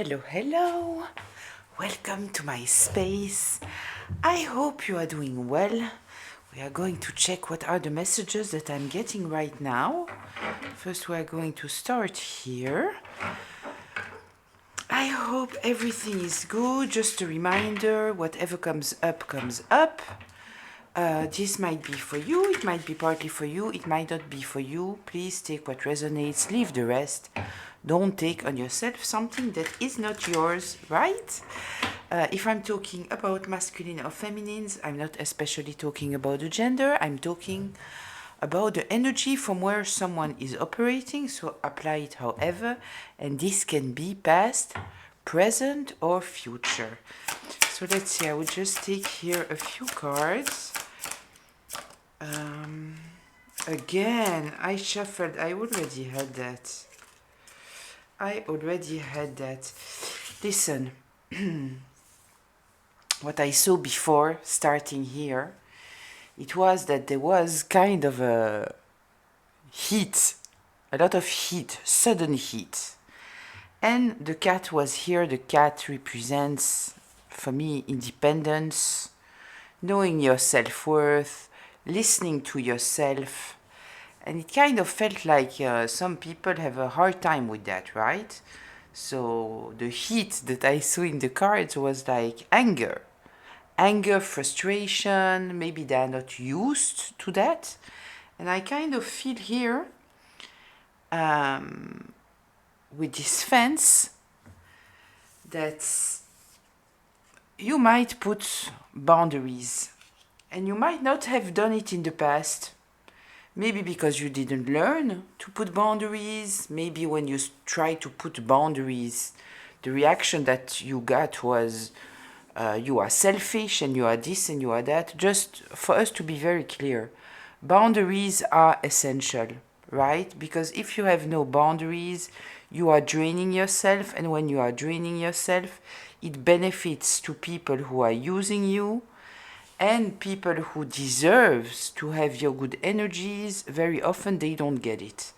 Hello, hello. Welcome to my space. I hope you are doing well. We are going to check what are the messages that I'm getting right now. First, we are going to start here. I hope everything is good. Just a reminder, whatever comes up, comes up. This might be for you, it might be partly for you, it might not be for you. Please take what resonates, leave the rest. Don't take on yourself something that is not yours, right? If I'm talking about masculine or feminines, I'm not especially talking about the gender, I'm talking about the energy from where someone is operating, so apply it however, and this can be past, present, or future. So let's see, I will just take here a few cards. Again, I shuffled. I already had that. Listen, what I saw before starting here, it was that there was kind of a heat, a lot of heat, sudden heat. And the cat was here. The cat represents, for me, independence, knowing your self-worth, listening to yourself. And it kind of felt like some people have a hard time with that, right? So the heat that I saw in the cards was like anger, frustration. Maybe they are not used to that. And I kind of feel here with this fence that you might put boundaries. And you might not have done it in the past. Maybe because you didn't learn to put boundaries. Maybe when you try to put boundaries, the reaction that you got was you are selfish and you are this and you are that. Just for us to be very clear, boundaries are essential, right? Because if you have no boundaries, you are draining yourself. And when you are draining yourself, it benefits to people who are using you. And people who deserves to have your good energies, very often they don't get it.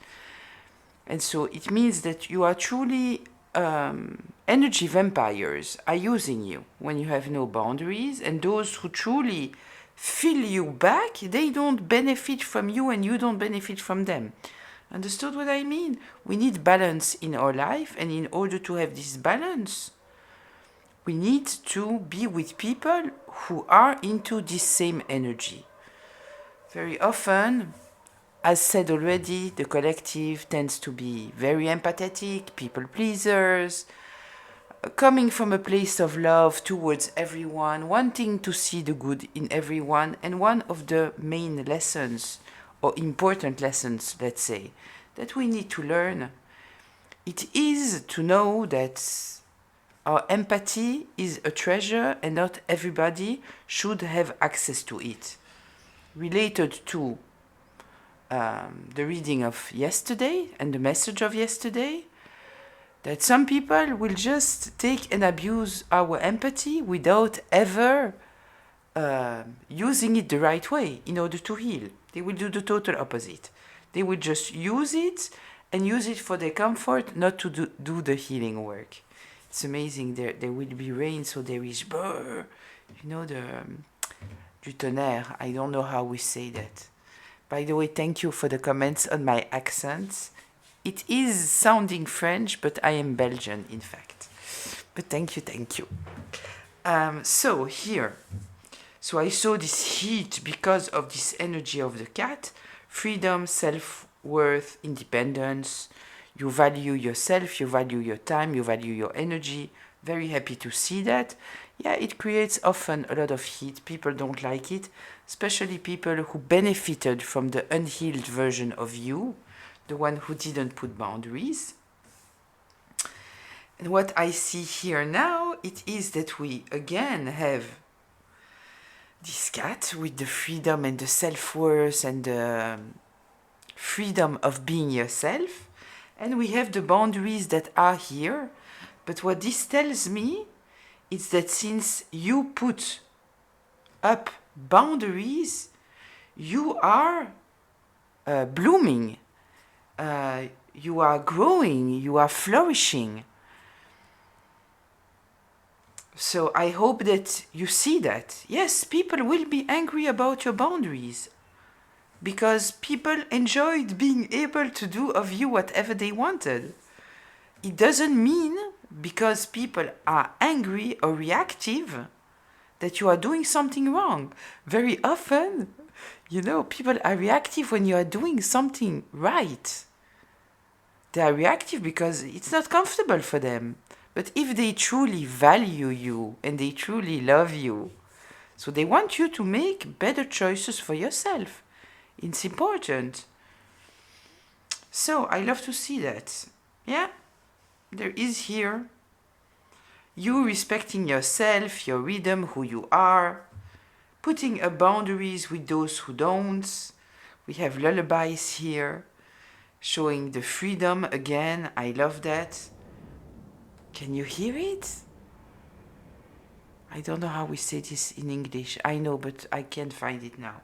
And so it means that you are truly energy vampires are using you when you have no boundaries. And those who truly fill you back, they don't benefit from you and you don't benefit from them. Understood what I mean? We need balance in our life, and in order to have this balance, we need to be with people who are into this same energy. Very often, as said already, the collective tends to be very empathetic, people pleasers, coming from a place of love towards everyone, wanting to see the good in everyone. And one of the main lessons, or important lessons, let's say, that we need to learn, it is to know that our empathy is a treasure and not everybody should have access to it. Related to the reading of yesterday and the message of yesterday, that some people will just take and abuse our empathy without ever using it the right way in order to heal. They will do the total opposite. They will just use it and use it for their comfort, not to do the healing work. It's amazing. There will be rain, so there is brr, du tonnerre. I don't know how we say that. By the way, thank you for the comments on my accent. It is sounding French, but I am Belgian, in fact. But thank you. So here, so I saw this heat because of this energy of the cat. Freedom, self-worth, independence. You value yourself, you value your time, you value your energy. Very happy to see that. Yeah, it creates often a lot of heat. People don't like it, especially people who benefited from the unhealed version of you, the one who didn't put boundaries. And what I see here now, it is that we again have this cat with the freedom and the self-worth and the freedom of being yourself. And we have the boundaries that are here. But what this tells me is that since you put up boundaries, you are blooming, you are growing, you are flourishing. So I hope that you see that. Yes, people will be angry about your boundaries because people enjoyed being able to do of you whatever they wanted. It doesn't mean because people are angry or reactive that you are doing something wrong. Very often, people are reactive when you are doing something right. They are reactive because it's not comfortable for them. But if they truly value you and they truly love you, so they want you to make better choices for yourself. It's important. So I love to see that. Yeah, there is here you respecting yourself, your rhythm, who you are, putting up boundaries with those who don't. We have lullabies here, showing the freedom again. I love that. Can you hear it? I don't know how we say this in English. I know, but I can't find it now.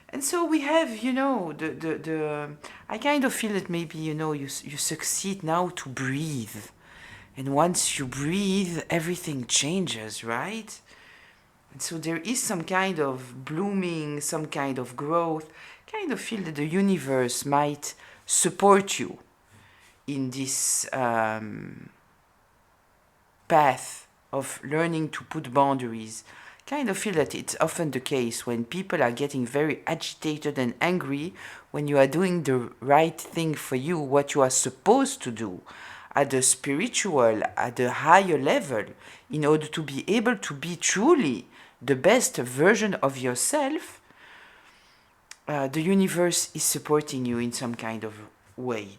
And so we have, the I kind of feel that maybe, you succeed now to breathe. And once you breathe, everything changes, right? And so there is some kind of blooming, some kind of growth. Kind of feel that the universe might support you in this path of learning to put boundaries. Kind of feel that it's often the case when people are getting very agitated and angry when you are doing the right thing for you, what you are supposed to do at the spiritual, at the higher level, in order to be able to be truly the best version of yourself. The universe is supporting you in some kind of way.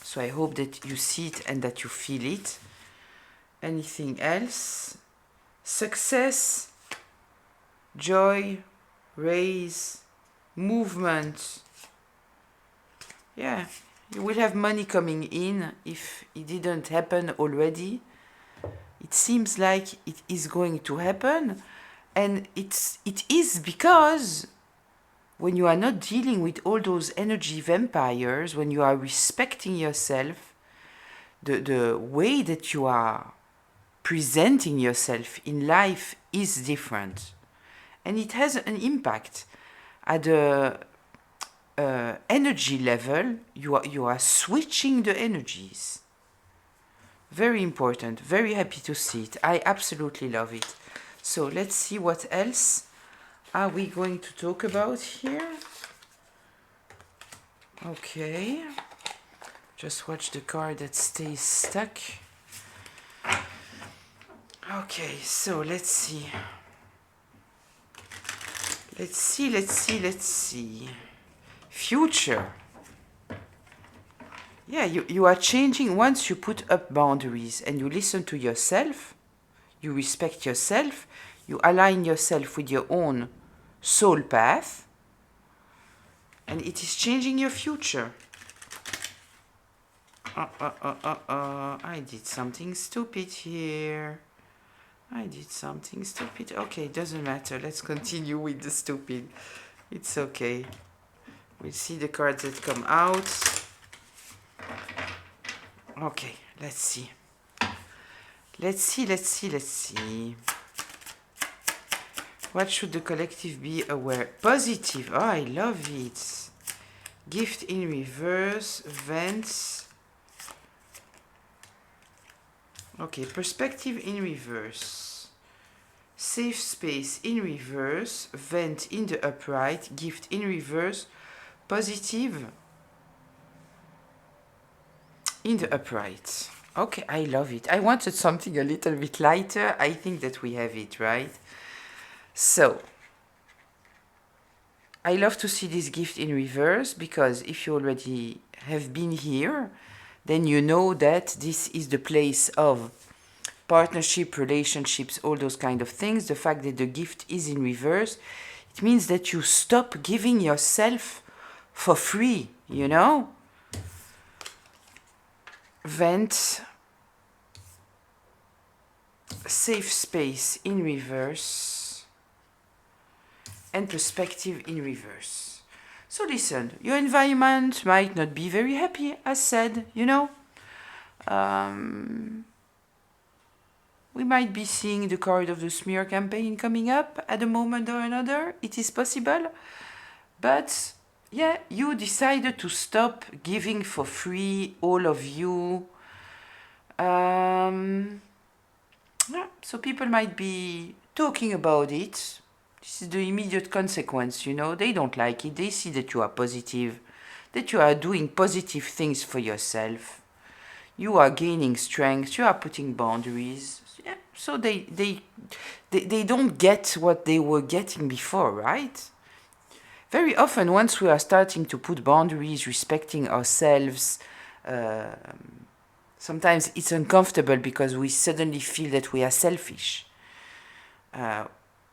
So I hope that you see it and that you feel it. Anything else? Success, joy, raise, movement. Yeah, you will have money coming in if it didn't happen already. It seems like it is going to happen, and it is because when you are not dealing with all those energy vampires, when you are respecting yourself, the way that you are presenting yourself in life is different, and it has an impact at the energy level. You are switching the energies. Very important. Very happy to see it. I absolutely love it. So let's see what else are we going to talk about here. Okay, just watch the card that stays stuck. Okay, so let's see. Let's see. Future. Yeah, you are changing once you put up boundaries and you listen to yourself, you respect yourself, you align yourself with your own soul path, and it is changing your future. I did something stupid here. Okay, doesn't matter. Let's continue with the stupid. It's okay. We'll see the cards that come out. Okay, let's see. What should the collective be aware? Positive. Oh, I love it. Gift in reverse. Vents. Okay, perspective in reverse. Safe space in reverse. Vent in the upright. Gift in reverse. Positive in the upright. Okay, I love it. I wanted something a little bit lighter. I think that we have it, right? So, I love to see this gift in reverse because if you already have been here, then you know that this is the place of partnership, relationships, all those kind of things. The fact that the gift is in reverse, it means that you stop giving yourself for free, you know? Vent, safe space in reverse, and perspective in reverse. So listen, your environment might not be very happy, as said, you know. We might be seeing the card of the smear campaign coming up at a moment or another. It is possible. But yeah, you decided to stop giving for free, all of you. Yeah, so people might be talking about it. This is the immediate consequence, you know. They don't like it. They see that you are positive, that you are doing positive things for yourself. You are gaining strength. You are putting boundaries. Yeah, so they don't get what they were getting before, right? Very often, once we are starting to put boundaries, respecting ourselves, sometimes it's uncomfortable because we suddenly feel that we are selfish,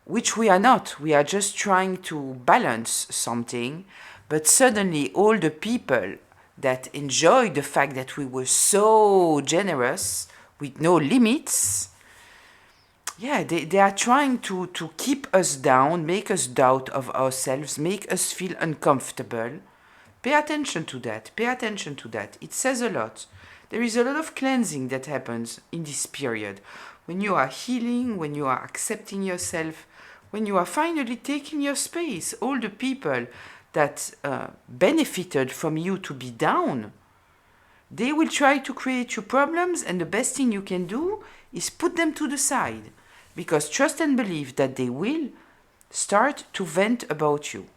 which we are not. We are just trying to balance something, but suddenly all the people that enjoyed the fact that we were so generous with no limits, yeah, they are trying to keep us down, make us doubt of ourselves, make us feel uncomfortable. Pay attention to that. Pay attention to that. It says a lot. There is a lot of cleansing that happens in this period. When you are healing, when you are accepting yourself, when you are finally taking your space, all the people that benefited from you to be down, they will try to create you problems, and the best thing you can do is put them to the side. Because trust and believe that they will start to vent about you.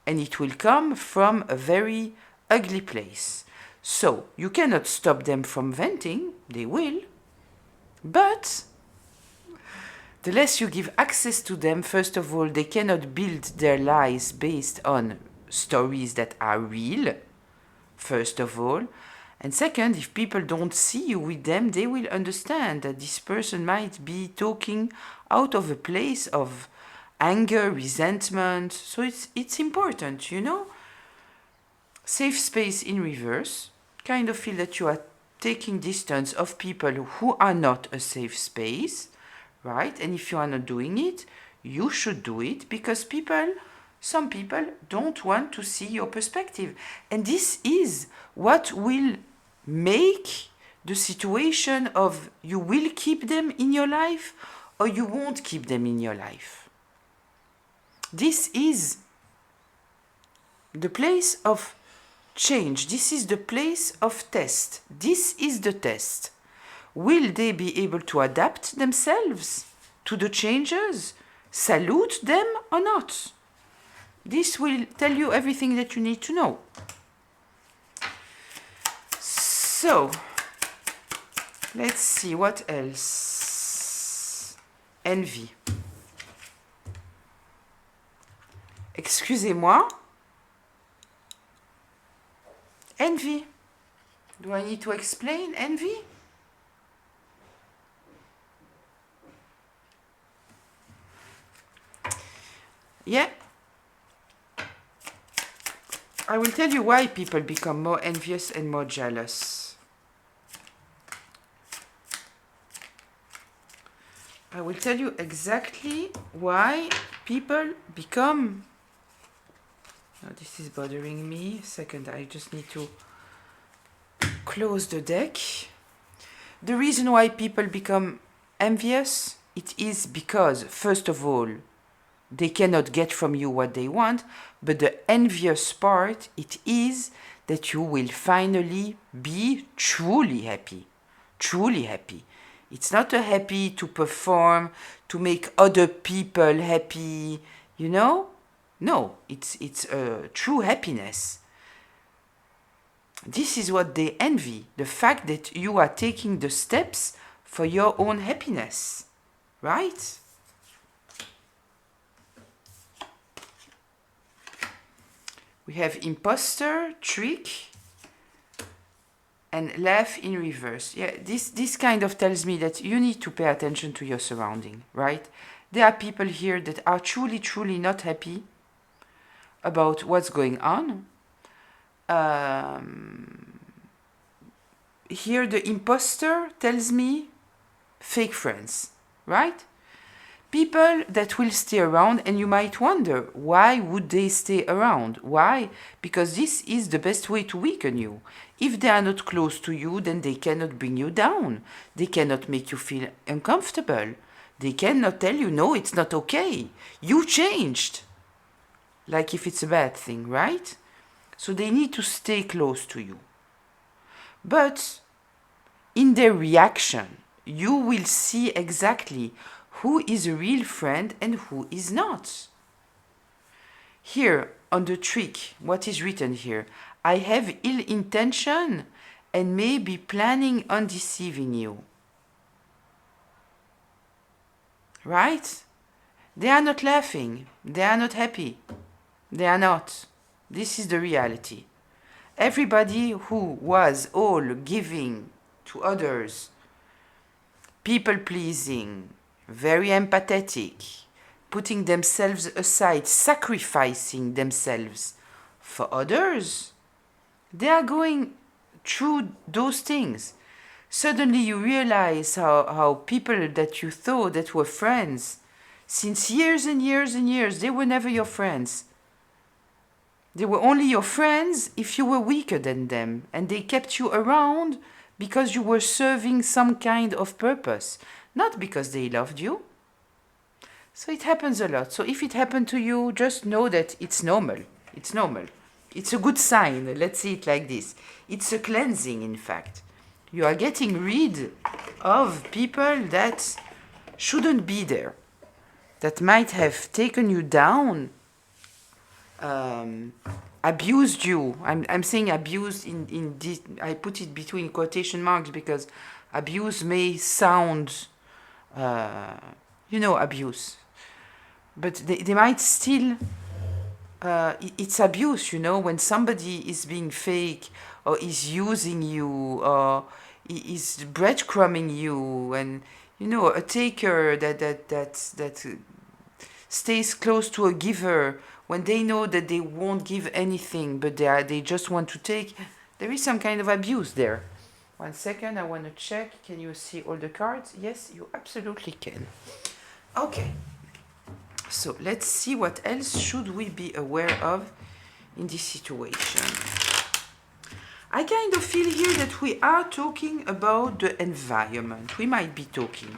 And it will come from a very ugly place. So you cannot stop them from venting, they will. But the less you give access to them, first of all, they cannot build their lies based on stories that are real, first of all. And second, if people don't see you with them, they will understand that this person might be talking out of a place of anger, resentment. So it's important, you know. Safe space in reverse. Kind of feel that you are taking distance of people who are not a safe space, right? And if you are not doing it, you should do it because some people don't want to see your perspective. And this is what will make the situation of you will keep them in your life or you won't keep them in your life. This is the place of change. This is the place of test. This is the test. Will they be able to adapt themselves to the changes? Salute them or not? This will tell you everything that you need to know. So, let's see what else. Envy. Excusez-moi. Envy. Do I need to explain envy? Yeah. I will tell you why people become more envious and more jealous. I will tell you exactly why people become... Oh, this is bothering me. A second, I just need to close the deck. The reason why people become envious, it is because, first of all, they cannot get from you what they want, but the envious part, it is that you will finally be truly happy. Truly happy. It's not a happy to perform, to make other people happy, you know? No, it's a true happiness. This is what they envy, the fact that you are taking the steps for your own happiness, right? We have imposter, trick, and laugh in reverse. Yeah, this kind of tells me that you need to pay attention to your surrounding, right? There are people here that are truly, truly not happy about what's going on. Here the imposter tells me fake friends, right? People that will stay around, and you might wonder, why would they stay around? Why? Because this is the best way to weaken you. If they are not close to you, then they cannot bring you down. They cannot make you feel uncomfortable. They cannot tell you, no, it's not okay. You changed. Like if it's a bad thing, right? So they need to stay close to you. But in their reaction, you will see exactly who is a real friend and who is not. Here on the trick, what is written here? I have ill intention and may be planning on deceiving you. Right? They are not laughing. They are not happy. They are not. This is the reality. Everybody who was all giving to others, people pleasing, very empathetic, putting themselves aside, sacrificing themselves for others, they are going through those things. Suddenly you realize how people that you thought that were friends, since years and years and years, they were never your friends. They were only your friends if you were weaker than them, and they kept you around because you were serving some kind of purpose, not because they loved you. So it happens a lot. So if it happened to you, just know that it's normal. It's normal. It's a good sign. Let's see it like this. It's a cleansing, in fact. You are getting rid of people that shouldn't be there, that might have taken you down, abused you. I'm saying abused in this, I put it between quotation marks because abuse may sound, abuse. But they might still, it's abuse, when somebody is being fake or is using you or is breadcrumbing you, and, a taker that stays close to a giver when they know that they won't give anything, but they just want to take. There is some kind of abuse there. 1 second, I want to check. Can you see all the cards? Yes, you absolutely can. Okay. So let's see what else should we be aware of in this situation. I kind of feel here that we are talking about the environment. We might be talking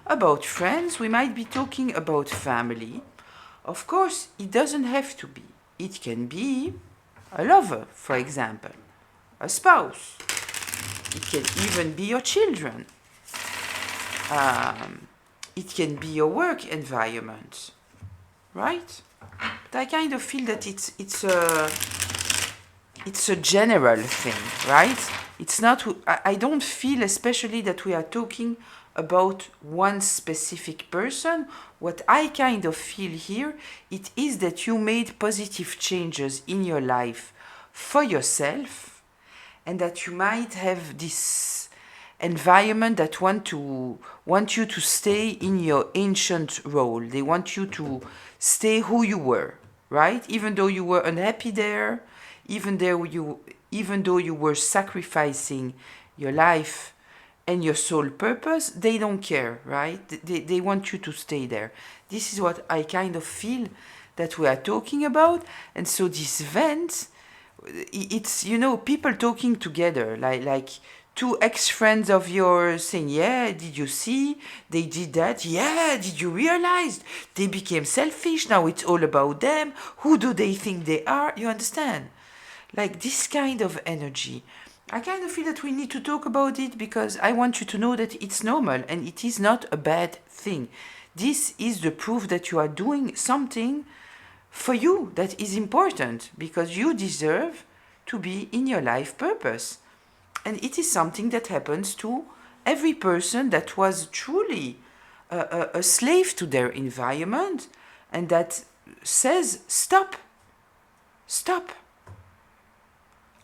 about friends. We might be talking about family. Of course, it doesn't have to be. It can be a lover, for example, a spouse. It can even be your children. It can be your work environment, right? But I kind of feel that it's a general thing, right? It's not. I don't feel especially that we are talking about one specific person. What I kind of feel here, it is that you made positive changes in your life for yourself, and that you might have this environment that want you to stay in your ancient role. They want you to stay who you were, right? Even though you were unhappy there, even though you were sacrificing your life and your sole purpose, they don't care, right? They want you to stay there. This is what I kind of feel that we are talking about. And so this vent, it's, people talking together, like two ex-friends of yours saying, yeah, did you see? They did that. Yeah, did you realize? They became selfish. Now it's all about them. Who do they think they are? You understand? Like this kind of energy. I kind of feel that we need to talk about it because I want you to know that it's normal and it is not a bad thing. This is the proof that you are doing something for you that is important because you deserve to be in your life purpose. And it is something that happens to every person that was truly a slave to their environment and that says, stop.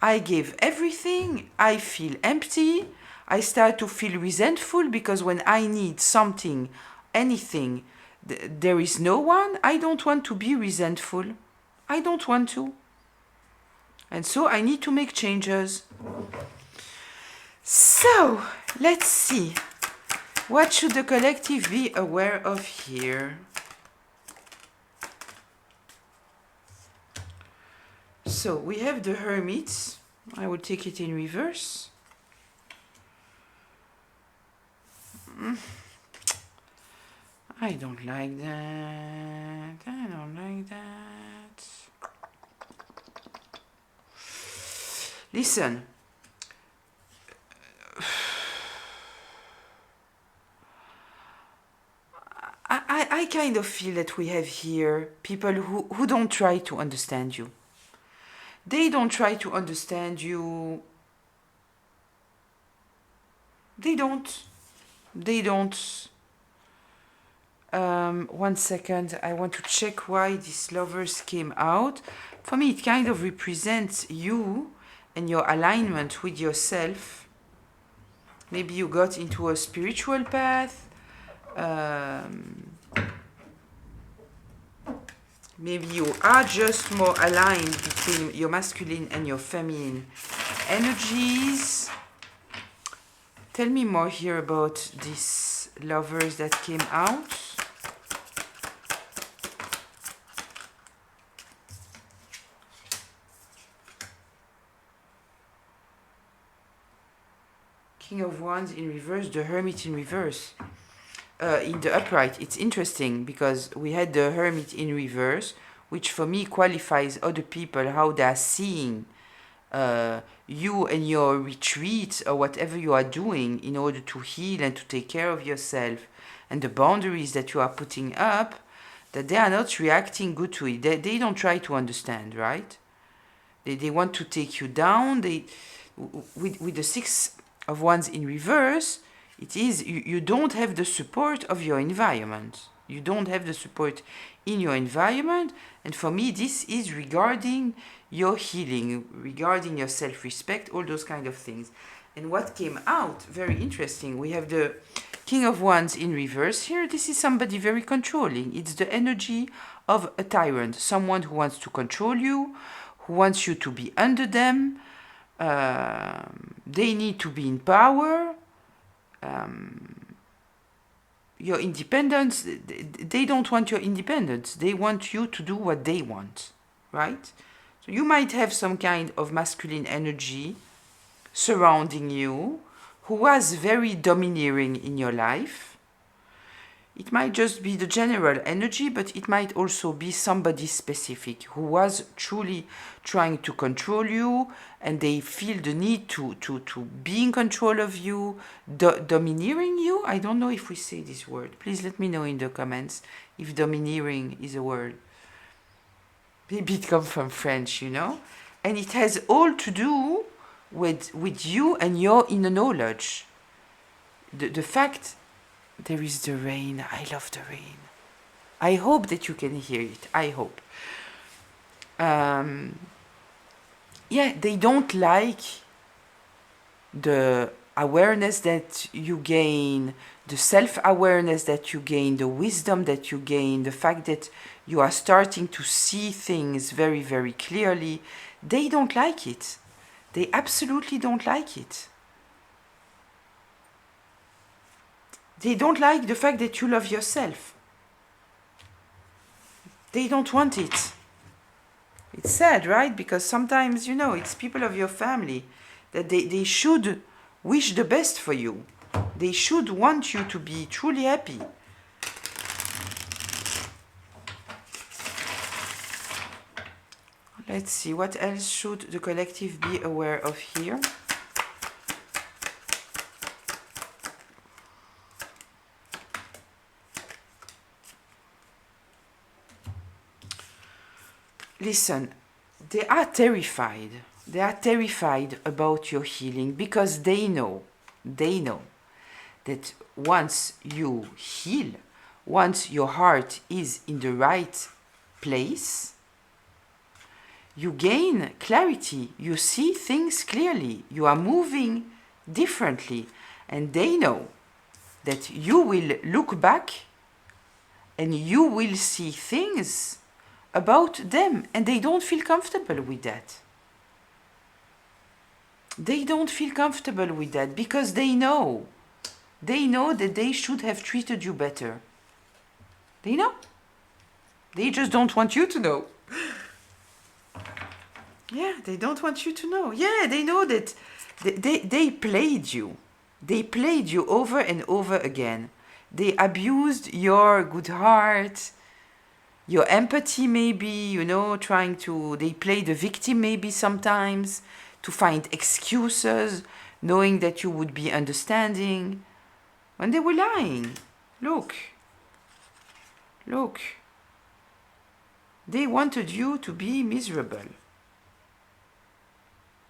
I gave everything, I feel empty, I start to feel resentful because when I need something, anything, there is no one. I don't want to be resentful. I don't want to. And so I need to make changes. So, let's see. What should the collective be aware of here? So we have the Hermit. I will take it in reverse. I don't like that. I don't like that. Listen. I kind of feel that we have here people who don't try to understand you. They don't try to understand you. They don't. They don't. 1 second. I want to check why these lovers came out. For me, it kind of represents you and your alignment with yourself. Maybe you got into a spiritual path. Maybe you are just more aligned between your masculine and your feminine energies. Tell me more here about these lovers that came out. King of Wands in reverse, the Hermit in reverse. In the upright, it's interesting because we had the Hermit in reverse, which for me qualifies other people, how they are seeing you and your retreat or whatever you are doing in order to heal and to take care of yourself, and the boundaries that you are putting up, that they are not reacting good to it. They don't try to understand, right? They want to take you down. With the Six of Wands in reverse, it is you don't have the support of your environment. You don't have the support in your environment. And for me, this is regarding your healing, regarding your self-respect, all those kind of things. And what came out, very interesting, we have the King of Wands in reverse here. This is somebody very controlling. It's the energy of a tyrant, someone who wants to control you, who wants you to be under them. They need to be in power. Your independence, they don't want your independence. They want you to do what they want, right? So you might have some kind of masculine energy surrounding you who was very domineering in your life. It might just be the general energy, but it might also be somebody specific who was truly trying to control you, and they feel the need to be in control of you, domineering you. I don't know if we say this word. Please let me know in the comments if domineering is a word. Maybe it comes from French, you know? And it has all to do with you and your inner knowledge. The fact there is the rain. I love the rain. I hope that you can hear it. I hope. Yeah, they don't like the awareness that you gain, the self-awareness that you gain, the wisdom that you gain, the fact that you are starting to see things very, very clearly. They don't like it. They absolutely don't like it. They don't like the fact that you love yourself. They don't want it. It's sad, right? Because sometimes, you know, it's people of your family that they should wish the best for you. They should want you to be truly happy. Let's see, what else should the collective be aware of here? Listen, they are terrified. They are terrified about your healing because they know that once you heal, once your heart is in the right place, you gain clarity. You see things clearly. You are moving differently. And they know that you will look back and you will see things about them, and they don't feel comfortable with that. They don't feel comfortable with that because they know They know that they should have treated you better. They know. They just don't want you to know. Yeah, they don't want you to know. Yeah, they know that they played you. They played you over and over again. They abused your good heart, your empathy maybe, you know, they play the victim maybe sometimes to find excuses, knowing that you would be understanding, when they were lying. Look. They wanted you to be miserable.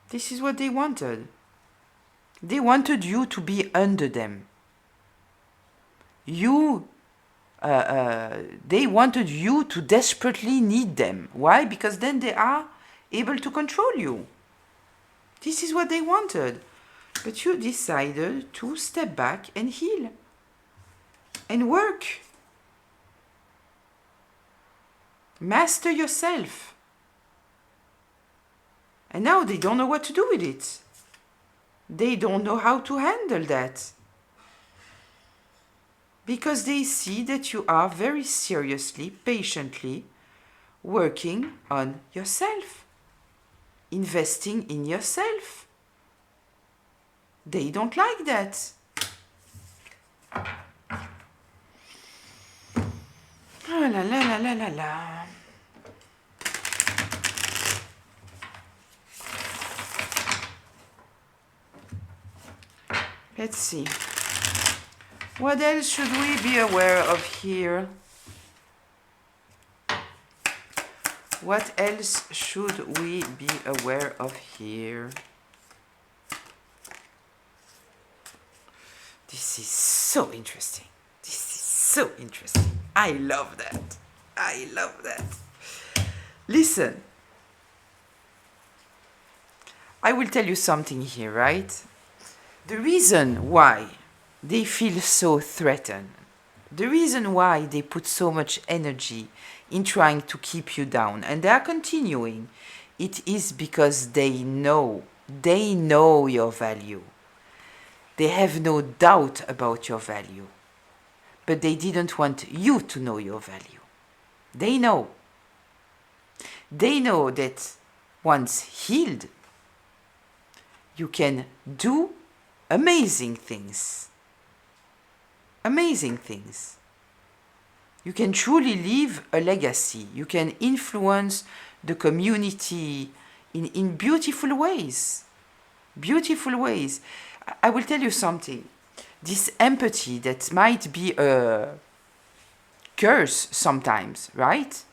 This is what they wanted. They wanted you to be under them. They wanted you to desperately need them. Why? Because then they are able to control you. This is what they wanted. But you decided to step back and heal and work. Master yourself. And now they don't know what to do with it. They don't know how to handle that. Because they see that you are very seriously, patiently working on yourself, investing in yourself. They don't like that. Ah la la la la la la. Let's see. What else should we be aware of here? What else should we be aware of here? This is so interesting. This is so interesting. I love that. I love that. Listen. I will tell you something here, right? The reason why they feel so threatened, the reason why they put so much energy in trying to keep you down, and they are continuing, it is because they know your value. They have no doubt about your value, but they didn't want you to know your value. They know. They know that once healed, you can do amazing things. Amazing things. You can truly leave a legacy. You can influence the community in beautiful ways. Beautiful ways. I will tell you something. This empathy that might be a curse sometimes, right?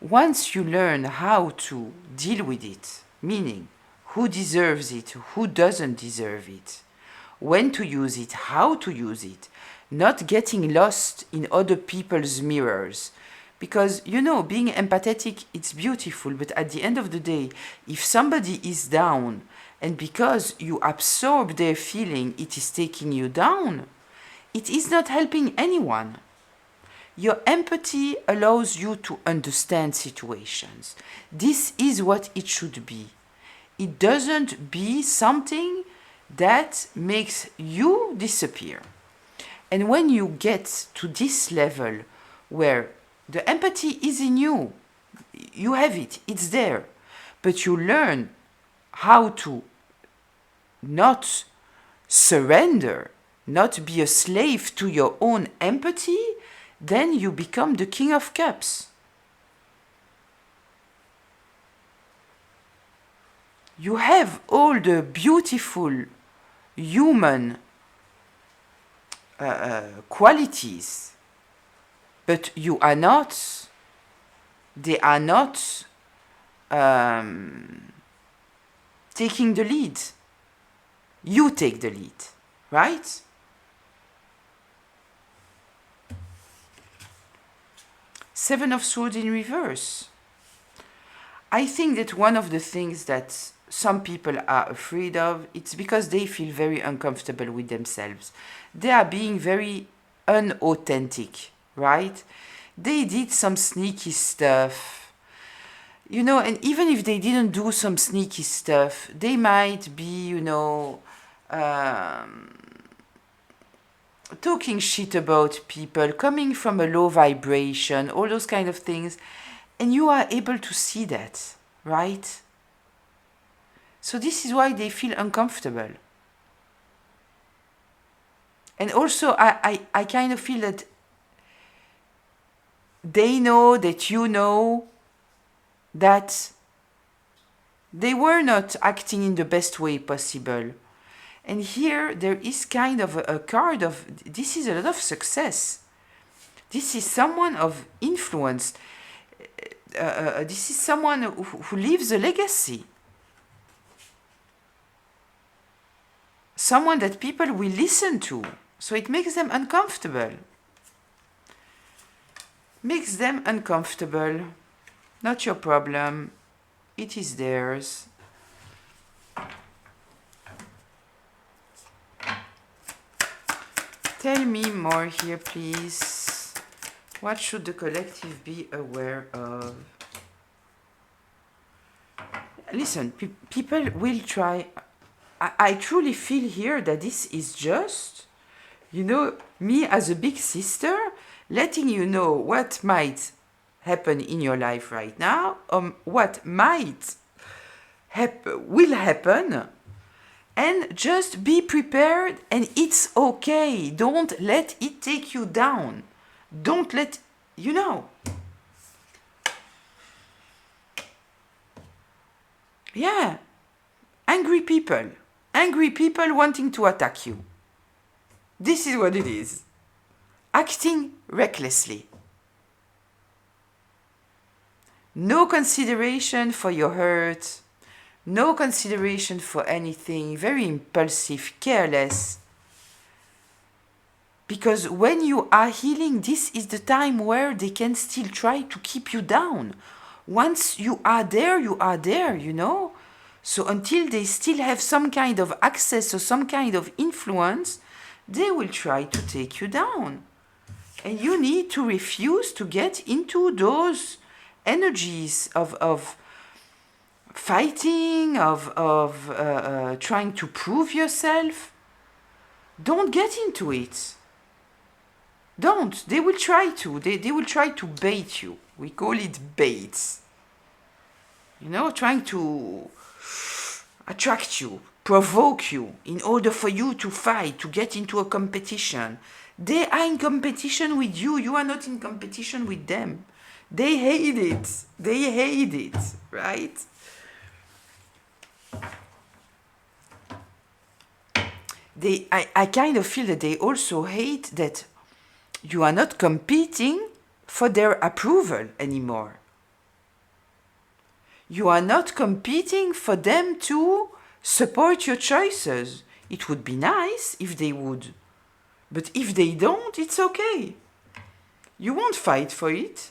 Once you learn how to deal with it, meaning who deserves it, who doesn't deserve it, when to use it, how to use it, not getting lost in other people's mirrors. Because, you know, being empathetic, it's beautiful, but at the end of the day, if somebody is down, and because you absorb their feeling, it is taking you down, it is not helping anyone. Your empathy allows you to understand situations. This is what it should be. It doesn't be something that makes you disappear. And when you get to this level where the empathy is in you, you have it, it's there, but you learn how to not surrender, not be a slave to your own empathy, then you become the King of Cups. You have all the beautiful human qualities, but you are not, they are not taking the lead. You take the lead, right? Seven of Swords in reverse. I think that one of the things that some people are afraid of, it's because they feel very uncomfortable with themselves. They are being very unauthentic, right? They did some sneaky stuff, you know, and even if they didn't do some sneaky stuff, they might be, you know, talking shit about people, coming from a low vibration, all those kind of things, and you are able to see that, right? So this is why they feel uncomfortable. And also, I kind of feel that they know that you know that they were not acting in the best way possible. And here there is kind of a card of, this is a lot of success. This is someone of influence. This is someone who leaves a legacy. Someone that people will listen to. So it makes them uncomfortable. Makes them uncomfortable. Not your problem. It is theirs. Tell me more here, please. What should the collective be aware of? Listen, people will try. I truly feel here that this is just, you know, me as a big sister, letting you know what might happen in your life right now, what might will happen, and just be prepared, and it's okay. Don't let it take you down. Don't let, you know. Yeah, angry people wanting to attack you. This is what it is. Acting recklessly. No consideration for your hurt. No consideration for anything. Very impulsive, careless. Because when you are healing, this is the time where they can still try to keep you down. Once you are there, you know. So until they still have some kind of access or some kind of influence, they will try to take you down. And you need to refuse to get into those energies of fighting, of trying to prove yourself. Don't get into it. Don't. They will try to. They will try to bait you. We call it baits. You know, trying to attract you, provoke you, in order for you to fight, to get into a competition. They are in competition with you. You are not in competition with them. They hate it. They hate it, right? I kind of feel that they also hate that you are not competing for their approval anymore. You are not competing for them to support your choices. It would be nice if they would. But if they don't, it's okay. You won't fight for it.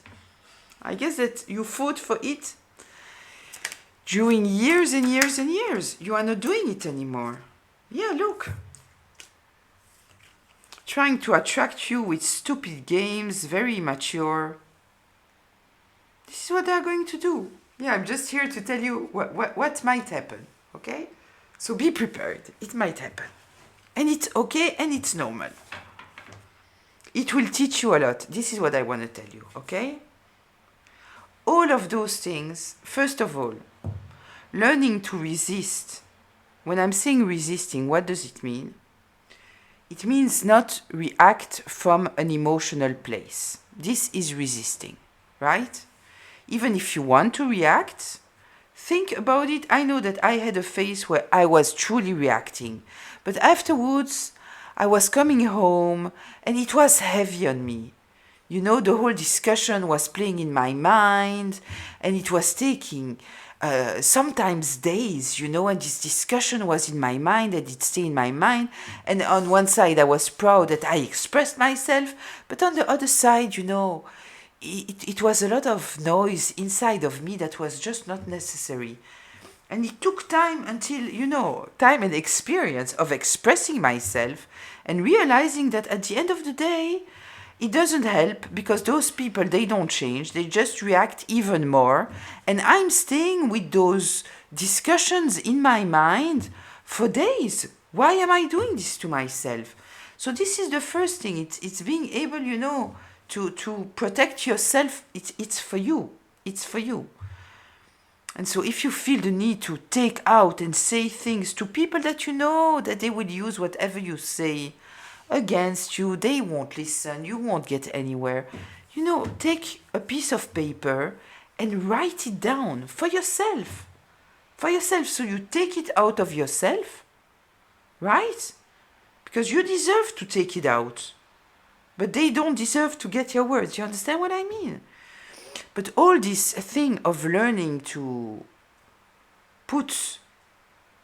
I guess that you fought for it during years and years and years. You are not doing it anymore. Yeah, look. Trying to attract you with stupid games, very immature. This is what they are going to do. Yeah, I'm just here to tell you what might happen, okay? So be prepared. It might happen. And it's okay and it's normal. It will teach you a lot. This is what I want to tell you, okay? All of those things, first of all, learning to resist. When I'm saying resisting, what does it mean? It means not react from an emotional place. This is resisting, right? Even if you want to react, think about it. I know that I had a phase where I was truly reacting. But afterwards, I was coming home and it was heavy on me. You know, the whole discussion was playing in my mind and it was taking sometimes days, you know, and this discussion was in my mind and it stayed in my mind. And on one side, I was proud that I expressed myself. But on the other side, you know, it was a lot of noise inside of me that was just not necessary. And it took time until, you know, time and experience of expressing myself and realizing that at the end of the day, it doesn't help because those people, they don't change. They just react even more. And I'm staying with those discussions in my mind for days. Why am I doing this to myself? So this is the first thing. It's being able, you know, to protect yourself. It's for you. It's for you. And so if you feel the need to take out and say things to people that you know that they will use whatever you say against you, they won't listen, you won't get anywhere. You know, take a piece of paper and write it down for yourself. For yourself. So you take it out of yourself, right? Because you deserve to take it out. But they don't deserve to get your words. You understand what I mean? But all this thing of learning to put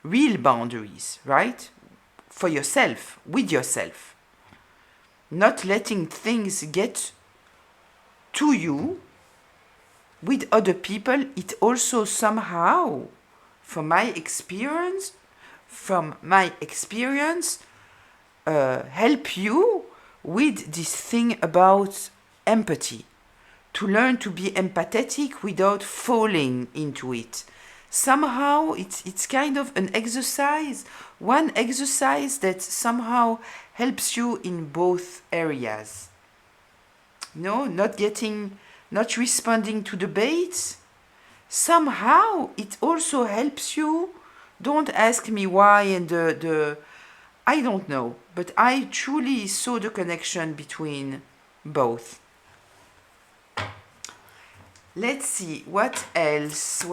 real boundaries, right? For yourself, with yourself. Not letting things get to you with other people, it also somehow, from my experience, help you with this thing about empathy. To learn to be empathetic without falling into it. Somehow it's kind of an exercise, one exercise that somehow helps you in both areas. No, not responding to debates. Somehow it also helps you. Don't ask me why and I don't know, but I truly saw the connection between both. Let's see, what else?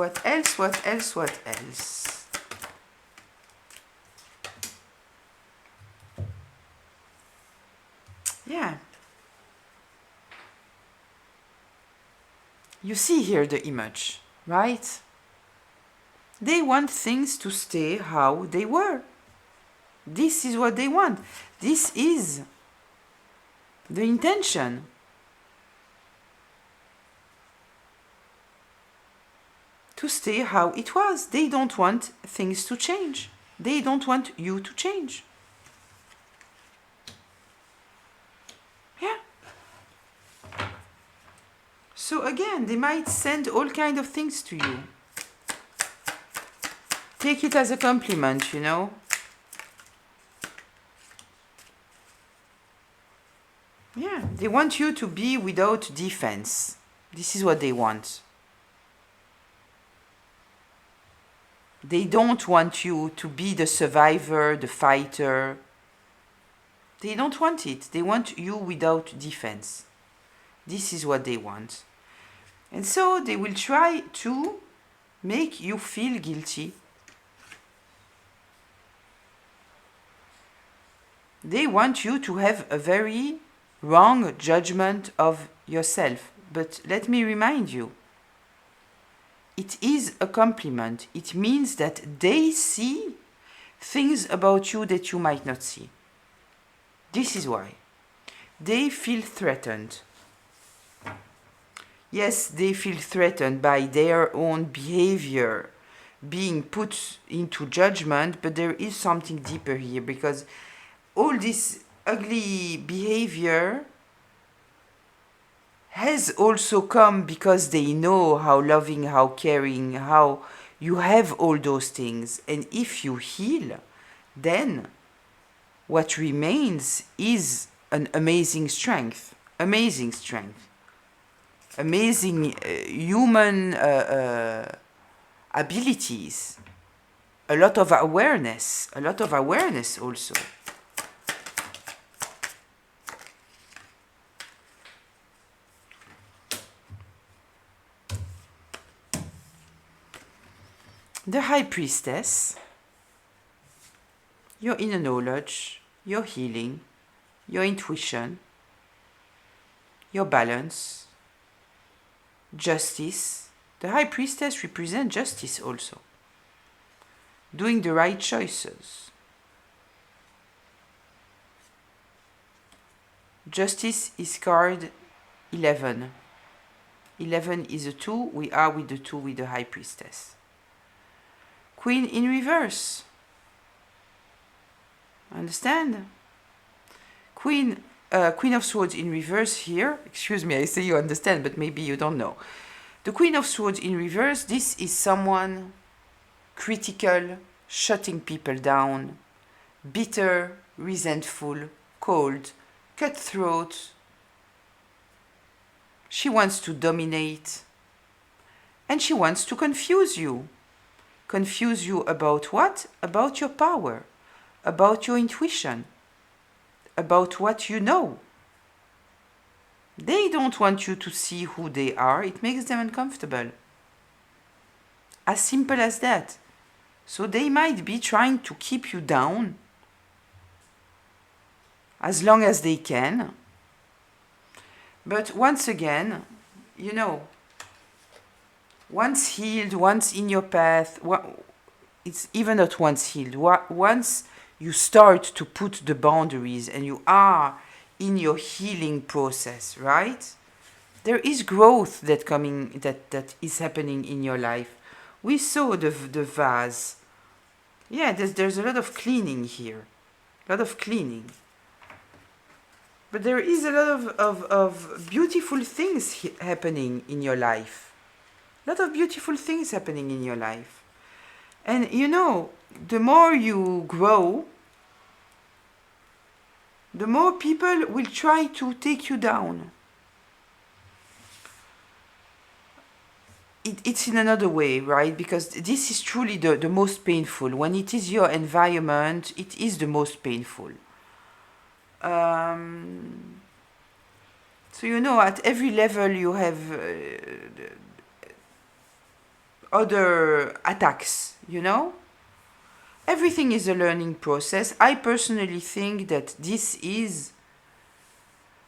Yeah. You see here the image, right? They want things to stay how they were. This is what they want. This is the intention. To stay how it was. They don't want things to change. They don't want you to change. Yeah. So again, they might send all kind of things to you. Take it as a compliment, you know. Yeah, they want you to be without defense. This is what they want. They don't want you to be the survivor, the fighter. They don't want it. They want you without defense. This is what they want. And so they will try to make you feel guilty. They want you to have a very wrong judgment of yourself. But let me remind you, it is a compliment. It means that they see things about you that you might not see. This is why. They feel threatened. Yes, they feel threatened by their own behavior being put into judgment, but there is something deeper here, because all this ugly behavior has also come because they know how loving, how caring, how you have all those things. And if you heal, then what remains is an amazing strength, amazing human abilities, a lot of awareness also. The High Priestess, your inner knowledge, your healing, your intuition, your balance, justice. The High Priestess represents justice also. Doing the right choices. Justice is card 11. 11 is a 2. We are with the 2 with the High Priestess. Queen in reverse. Understand? Queen of Swords in reverse here. Excuse me, I say you understand, but maybe you don't know. The Queen of Swords in reverse, this is someone critical, shutting people down, bitter, resentful, cold, cutthroat. She wants to dominate. And she wants to confuse you. Confuse you about what? About your power, about your intuition, about what you know. They don't want you to see who they are. It makes them uncomfortable. As simple as that. So they might be trying to keep you down as long as they can. But once again, you know, once healed, once in your path, it's even not once healed. Once you start to put the boundaries and you are in your healing process, right? There is growth that is happening in your life. We saw the vase. Yeah, there's a lot of cleaning here. A lot of cleaning. But there is a lot of beautiful things happening in your life. A lot of beautiful things happening in your life. And you know, the more you grow, the more people will try to take you down. It's in another way, right? Because this is truly the most painful. When it is your environment, it is the most painful. So you know, at every level you have other attacks, you know? Everything is a learning process. I personally think that this is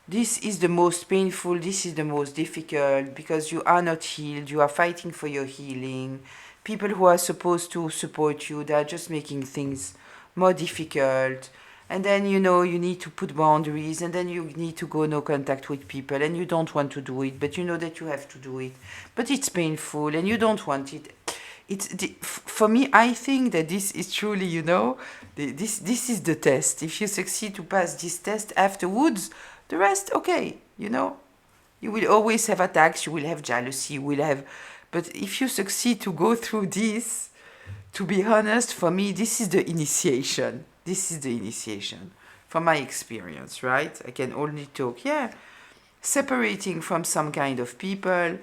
the most painful, this is the most difficult, because you are not healed, you are fighting for your healing. People who are supposed to support you, they are just making things more difficult. And then, you know, you need to put boundaries, and then you need to go no contact with people, and you don't want to do it, but you know that you have to do it. But it's painful, and you don't want it. For me, I think that this is truly, you know, this is the test. If you succeed to pass this test afterwards, the rest, okay, you know. You will always have attacks, you will have jealousy, you will have... But if you succeed to go through this, to be honest, for me, this is the initiation. This is the initiation, from my experience, right? I can only talk, yeah. Separating from some kind of people,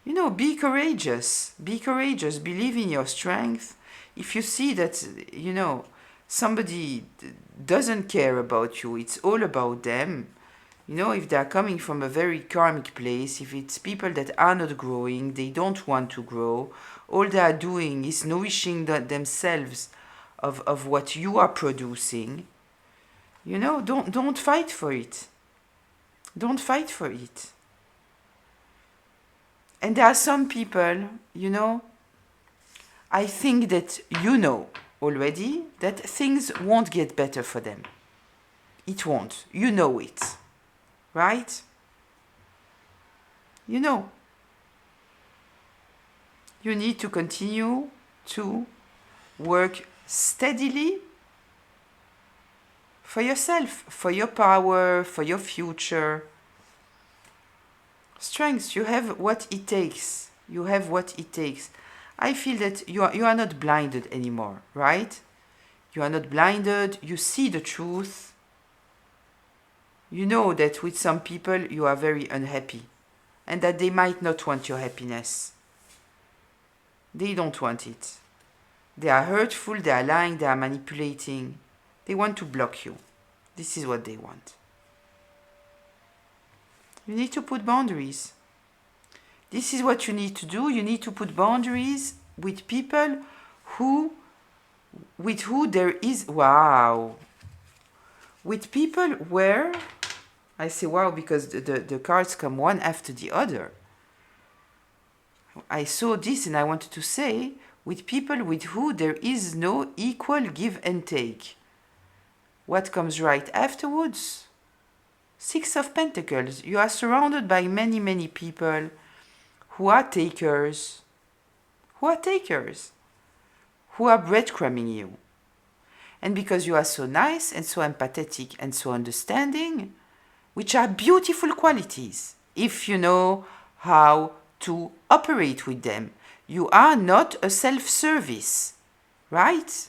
you know, be courageous. Be courageous, believe in your strength. If you see that, you know, somebody doesn't care about you, it's all about them. You know, if they are coming from a very karmic place, if it's people that are not growing, they don't want to grow, all they are doing is nourishing themselves of what you are producing, you know, don't fight for it. Don't fight for it. And there are some people, you know, I think that you know already that things won't get better for them. It won't. You know it. Right? You know. You need to continue to work steadily for yourself, for your power, for your future. Strength, you have what it takes. You have what it takes. I feel that you are not blinded anymore, right? You are not blinded, you see the truth. You know that with some people you are very unhappy and that they might not want your happiness. They don't want it. They are hurtful, they are lying, they are manipulating. They want to block you. This is what they want. You need to put boundaries. This is what you need to do. You need to put boundaries with people with who there is, wow. With people where, I say wow because the cards come one after the other. I saw this and I wanted to say, with people with who there is no equal give and take. What comes right afterwards? Six of Pentacles. You are surrounded by many, many people who are takers. Who are takers. Who are breadcrumbing you. And because you are so nice and so empathetic and so understanding, which are beautiful qualities, if you know how to operate with them. You are not a self-service, right?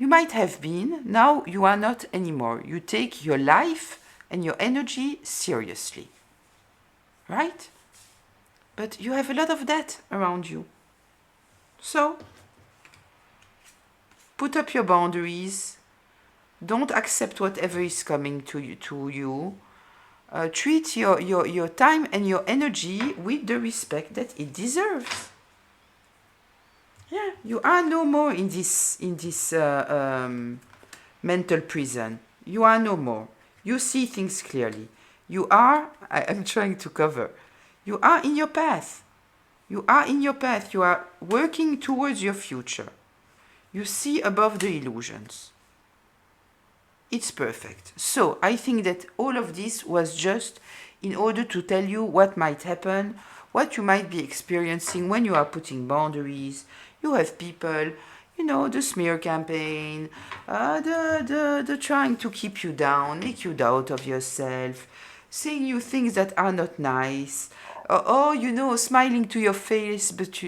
You might have been, now you are not anymore. You take your life and your energy seriously. Right? But you have a lot of that around you. So, put up your boundaries. Don't accept whatever is coming to you. Treat your time and your energy with the respect that it deserves. Yeah, you are no more in this mental prison. You are no more. You see things clearly. You are, I'm trying to cover, you are in your path. You are in your path. You are working towards your future. You see above the illusions. It's perfect. So I think that all of this was just in order to tell you what might happen, what you might be experiencing when you are putting boundaries. You have people, you know, the smear campaign, the trying to keep you down, make you doubt of yourself, saying you things that are not nice, or you know, smiling to your face, but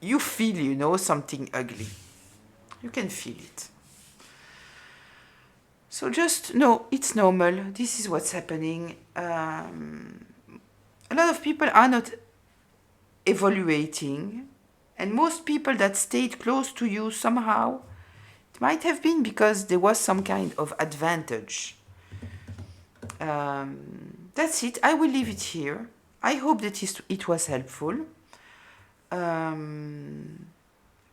you feel, you know, something ugly. You can feel it. So just know it's normal. This is what's happening. A lot of people are not evaluating, and most people that stayed close to you somehow, it might have been because there was some kind of advantage. That's it. I will leave it here. I hope that it was helpful.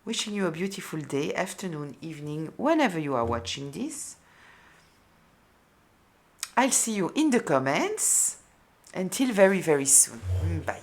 Wishing you a beautiful day, afternoon, evening, whenever you are watching this. I'll see you in the comments. Until very, very soon. Bye.